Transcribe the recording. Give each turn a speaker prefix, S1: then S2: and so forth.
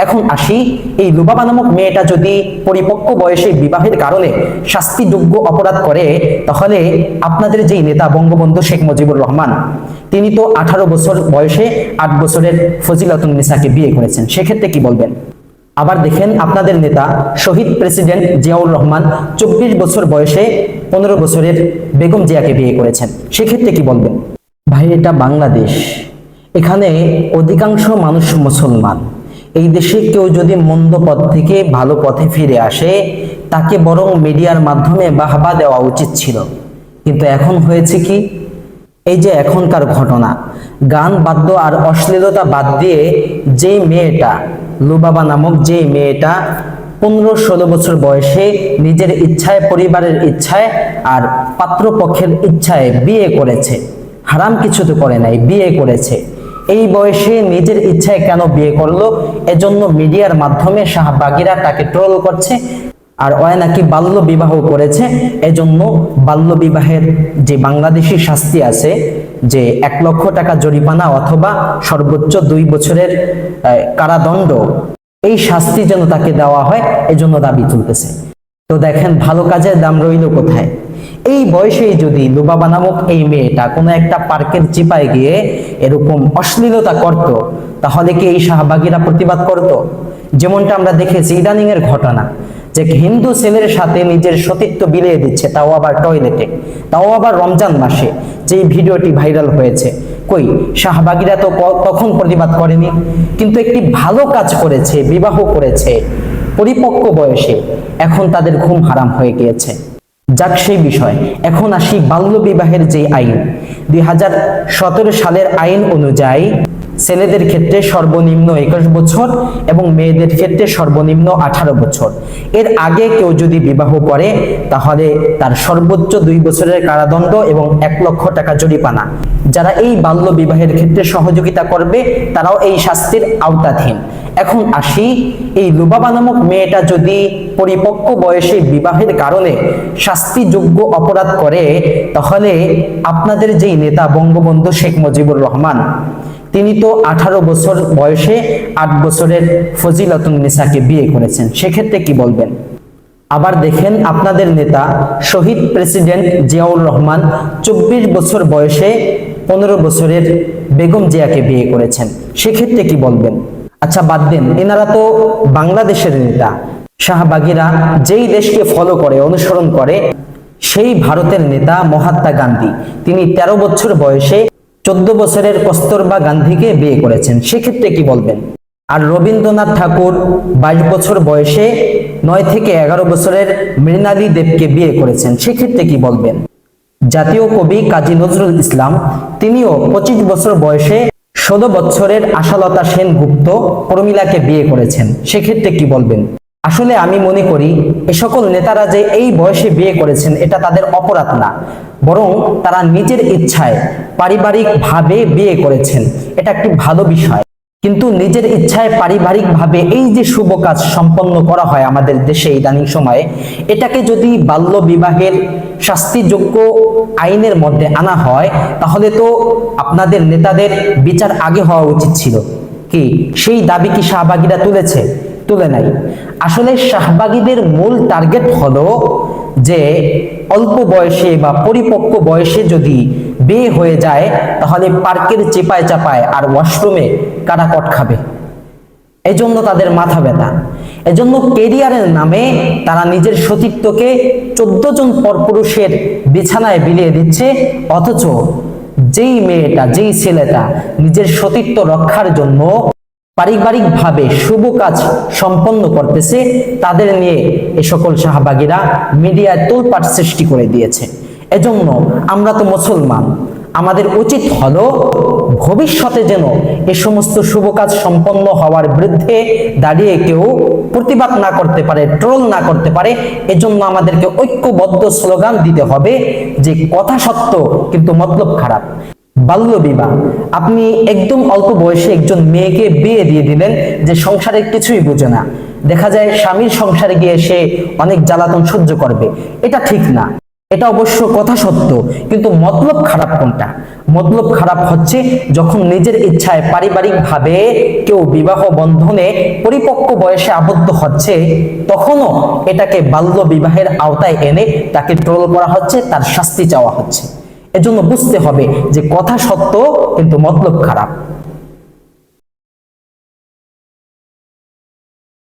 S1: এখন আসি, এই লুবাবা নামক মেয়েটা যদি পরিপক্ক বয়সে বিবাহের কারণে শাস্তিযোগ্য অপরাধ করে, তাহলে আপনাদের যেই নেতা বঙ্গবন্ধু শেখ মুজিবুর রহমান, তিনি তো 18 বছর বয়সে 8 বছরের ফজিলাতুন্নেসাকে বিয়ে করেছেন, সেক্ষেত্রে কি বলবেন? আবার দেখেন, আপনাদের নেতা শহীদ প্রেসিডেন্ট জিয়াউর রহমান 24 বছর বয়সে 15 বছরের বেগম জিয়াকে বিয়ে করেছেন, সেক্ষেত্রে কি বলবেন? ভাই, এটা বাংলাদেশ, এখানে অধিকাংশ মানুষ মুসলমান। এই দেশে কেউ যদি মন্দ পথ থেকে ভালো পথে ফিরে আসে, তাকে বরং মিডিয়ার মাধ্যমে বাহবা দেওয়া উচিত ছিল। কিন্তু এখন হয়েছে কি, এই যে এখনকার ঘটনা, গান বাদ্য আর অশ্লীলতা বাদ দিয়ে যে মেয়েটা, লুবাবা নামক যে মেয়েটা 15-16 বছর বয়সে নিজের ইচ্ছায়, পরিবারের ইচ্ছায় আর পাত্রপক্ষের ইচ্ছায় বিয়ে করেছে, হারাম কিছু তো করে নাই, বিয়ে করেছে, এই বয়সে নিজের ইচ্ছায় কেন বিয়ে করলো, এজন্য মিডিয়ার মাধ্যমে শাহবাগীরা তাকে ট্রোল করছে। আর ওই নাকি বাল্য বিবাহ করেছে, এজন্য বাল্য বিবাহের যে বাংলাদেশি শাস্তি আছে, যে 1 লক্ষ টাকা জরিমানা অথবা সর্বোচ্চ 2 বছরের কারাদণ্ড, এই শাস্তি যেন তাকে দেওয়া হয়, এজন্য দাবি তুলতেছে। তো দেখেন, ভালো কাজের দাম রইল কোথায়? এই বয়সেই যদি লুবাবা নামক এই মেয়েটা কোনো একটা পার্কের চিপায় গিয়ে এরকম অশ্লীলতা করত, তাহলে কি এই শাহবাগীরা প্রতিবাদ করত? যেমনটা আমরা দেখেছি ইদানিং এর ঘটনা, যে হিন্দু ছেলের সাথে নিজের সতীত্ব বিলিয়ে দিচ্ছে, তাও আবার টয়লেটে, তাও আবার রমজান মাসে, যে ভিডিওটি ভাইরাল হয়েছে। কই, শাহবাগীরা তো তখন প্রতিবাদ করেনি, কিন্তু একটি ভালো কাজ করেছে, বিবাহ করেছে পরিপক্ক বয়সে, এখন তাদের ঘুম হারাম হয়ে গিয়েছে। যাক, সেই বিষয়। এখন আসি বাল্য বিবাহের যে আইন, 2017 সালের আইন অনুযায়ী ছেলেদের ক্ষেত্রে সর্বনিম্ন 21 বছর এবং মেয়েদের ক্ষেত্রে সর্বনিম্ন 18 বছর। এর আগে কেউ যদি বিবাহ করে, তাহলে তার সর্বোচ্চ 2 বছরের কারাদণ্ড এবং 1 লক্ষ টাকা জরিমানা। যারা এই বাল্য বিবাহের ক্ষেত্রে সহযোগিতা করবে, তারাও এই শাস্তির আওতাধীন। এখন আসি, এই লুবাবা নামক মেয়েটা যদি পরিপক্ক বয়সে বিবাহের কারণে শাস্তিযোগ্য অপরাধ করে, তাহলে আপনাদের যেই নেতা বঙ্গবন্ধু শেখ মুজিবুর রহমান, তিনি তো 18 বছর বয়সে 8 বছরের ফজিলাতুন্নেসাকে বিয়ে করেছেন, সেক্ষেত্রে কি বলবেন? আবার দেখেন, আপনাদের নেতা শহীদ প্রেসিডেন্ট জিয়াউর রহমান 24 বছর বয়সে 15 বছরের বেগম জিয়াকে বিয়ে করেছেন, সেক্ষেত্রে কি বলবেন? আচ্ছা, বাদ দেন, এনারা তো বাংলাদেশের নেতা। শাহবাগীরা যেই দেশকে ফলো করে, অনুসরণ করে, সেই ভারতের নেতা মহাত্মা গান্ধী, তিনি 13 বছর বয়সে 14 বছরের কস্তরবা গান্ধীকে বিয়ে করেছেন, সেক্ষেত্রে কি বলবেন? আর রবীন্দ্রনাথ ঠাকুর 22 বছর বয়সে 9 থেকে 11 বছরের মৃণালী দেবকে বিয়ে করেছেন, সেক্ষেত্রে কি বলবেন? জাতীয় কবি কাজী নজরুল ইসলাম, তিনিও 25 বছর বয়সে 16 বছরের আশালতা সেনগুপ্ত প্রমীলাকে বিয়ে করেছেন, সেক্ষেত্রে কি বলবেন? আসলে আমি মনে করি, এ সকল নেতারা যে এই বয়সে বিয়ে করেছেন, এটা তাদের অপরাধ না, বরং তারা নিজের ইচ্ছায় পারিবারিকভাবে বিয়ে করেছেন, এটা একটি ভালো বিষয়। কিন্তু নিজের ইচ্ছায় পারিবারিকভাবে এই যে শুভ কাজ সম্পন্ন করা হয় আমাদের দেশে ইদানিং সময়ে, এটাকে যদি বাল্য বিবাহের শাস্তিযোগ্য আইনের মধ্যে আনা হয়, তাহলে তো আপনাদের নেতাদের বিচার আগে হওয়া উচিত ছিল। কি সেই দাবি কি শাহবাগীরা তুলেছে? তুলে নাই। আসলে শাহবাগীদের মূল টার্গেট হলো যে অল্প বয়সে বা পরিপক্ক বয়সে যদি বিয়ে হয়ে যায়, তাহলে পার্কের চেপায় চাপায় আর ওয়াশরুমে কাটাকট খাবে, এজন্য তাদের মাথা ব্যথা। এজন্য কেরিয়ারের নামে তারা নিজের সতীত্বকে 14 জন পরপুরুষের বিছানায় বিলিয়ে দিচ্ছে, অথচ যেই মেয়েটা, যেই ছেলেটা নিজের সতীত্ব রক্ষার জন্য পারিবারিকভাবে শুভ কাজ সম্পন্ন করতেছে, তাদের নিয়ে এ সকল শাহবাগীরা মিডিয়ায় তোলপাড় সৃষ্টি করে দিয়েছে। এজন্য আমরা তো মুসলমান, আমাদের উচিত হলো ভবিষ্যতে যেন এ সমস্ত শুভ কাজ সম্পন্ন হওয়ার বিরুদ্ধে দাঁড়িয়ে কেউ প্রতিবাদ না করতে পারে, ট্রোল না করতে পারে। এজন্য আমাদেরকে ঐক্যবদ্ধ স্লোগান দিতে হবে যে কথা সত্য কিন্তু মতলব খারাপ। বাল্য বিবাহ, আপনি একদম অল্প বয়সে একজন মেয়েকে বিয়ে দিয়ে দিলেন যে সংসারের কিছুই বুঝে না, দেখা যায় স্বামীর সংসারে গিয়ে সে অনেক জ্বালাতন সহ্য করবে, এটা ঠিক না। এটা অবশ্য কথা সত্য, কিন্তু মতলব খারাপ কোনটা? মতলব খারাপ হচ্ছে যখন নিজের ইচ্ছায় পারিবারিকভাবে কেউ বিবাহ বন্ধনে পরিপক্ক বয়সে আবদ্ধ হচ্ছে, তখনও এটাকে বাল্য বিবাহের আওতায় এনে তাকে ট্রোল করা হচ্ছে, তার শাস্তি চাওয়া হচ্ছে। এজন্য বুঝতে হবে যে কথা সত্য কিন্তু মতলব খারাপ।